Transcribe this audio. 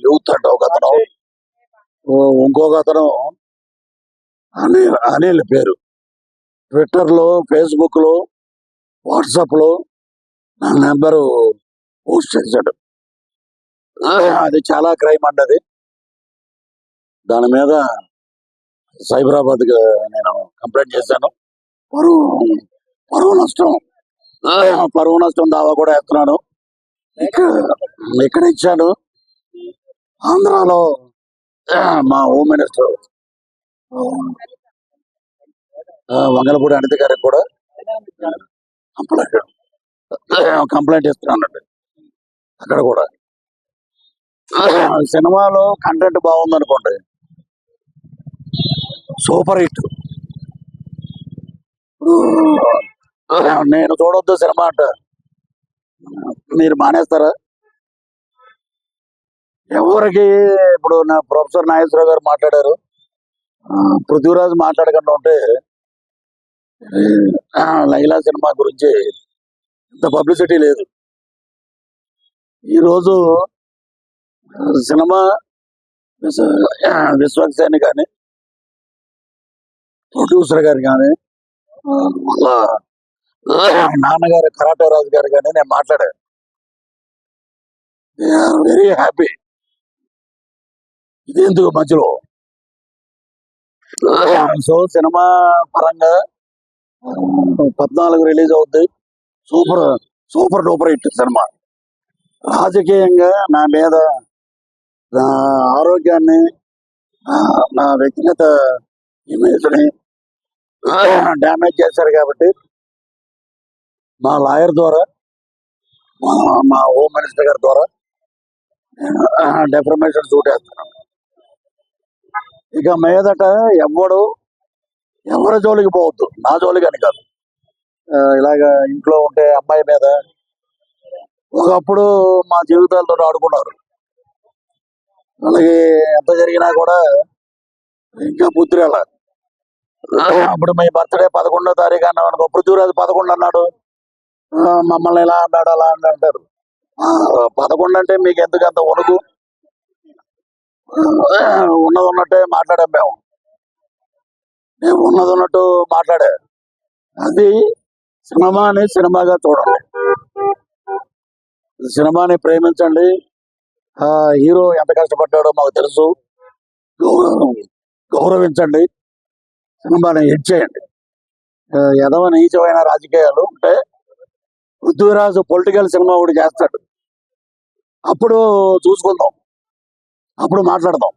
Youth అంటే ఒక అతను, ఇంకొక అతను అనిల్ పేరు. ట్విట్టర్లో, ఫేస్బుక్లో, వాట్సాప్లో నా నెంబరు పోస్ట్ చేశాడు. అది చాలా క్రైమ్ అండి. అది దాని మీద సైబరాబాద్ నేను కంప్లైంట్ చేశాను. పరువు పరువు నష్టం పరువు నష్టం దావా కూడా వేస్తున్నాను. ఇక్కడ ఇచ్చాను. ఆంధ్రాలో మా హోమ్ మినిస్టర్ వంగలపూడి అనిత గారికి కూడా కంప్లైంట్ ఇస్తున్నానండి. అక్కడ కూడా సినిమాలో కంటెంట్ బాగుందనుకోండి, సూపర్ హిట్. నేను చూడొద్దు సినిమా అంట, మీరు మానేస్తారా? ఎవరికి ఇప్పుడు నా ప్రొఫెసర్ నాగేశ్వరరావు గారు మాట్లాడారు, పృథ్వీరాజ్ మాట్లాడకుండా ఉంటే లైలా సినిమా గురించి ఇంత పబ్లిసిటీ లేదు. ఈరోజు సినిమా విశ్వక్సేన్ కానీ, ప్రొడ్యూసర్ గారు కానీ, వాళ్ళ నాన్నగారు కరాటే రాజు గారు కానీ నేను మాట్లాడాను. They are very happy. ఇదేందుకు మధ్యలో? సో సినిమా పరంగా 14 రిలీజ్ అవుద్ది. Super super duper hit cinema. రాజకీయంగా నా మీద, నా ఆరోగ్యాన్ని, నా వ్యక్తిగత ఇమేజ్ని డ్యామేజ్ చేశారు కాబట్టి మా లాయర్ ద్వారా, మా హోమ్ మినిస్టర్ గారి ద్వారా నేను డెఫర్మేషన్ సూట్ వేస్తున్నాను. ఇక మీదట ఎవరి జోలికి పోవద్దు, నా జోలికి అని కాదు. ఇలాగ ఇంట్లో ఉంటే అమ్మాయి మీద ఒకప్పుడు మా జీవితాలతో ఆడుకున్నారు. వాళ్ళకి ఎంత జరిగినా కూడా ఇంకా బుద్ధి రాల. అప్పుడు మీ బర్త్డే 11వ తారీఖు అన్నాం అనుకో, పృథ్వీరాజు 11 అన్నాడు, మమ్మల్ని ఇలా అన్నాడు అలా అని అంటారు. 11 అంటే మీకు ఎందుకు అంత వణుకు? ఉన్నది ఉన్నట్టే మాట్లాడాం మేము ఉన్నది ఉన్నట్టు మాట్లాడే. అది సినిమాని సినిమాగా చూడండి, సినిమాని ప్రేమించండి. హీరో ఎంత కష్టపడ్డాడో మాకు తెలుసు, గౌరవించండి, సినిమాని హిట్ చేయండి. ఎదవ నీచమైన రాజకీయాలు అంటే పృథ్వీరాజు పొలిటికల్ సినిమా ఒకటి చేస్తాడు, అప్పుడు చూసుకుందాం, అప్పుడు మాట్లాడదాం.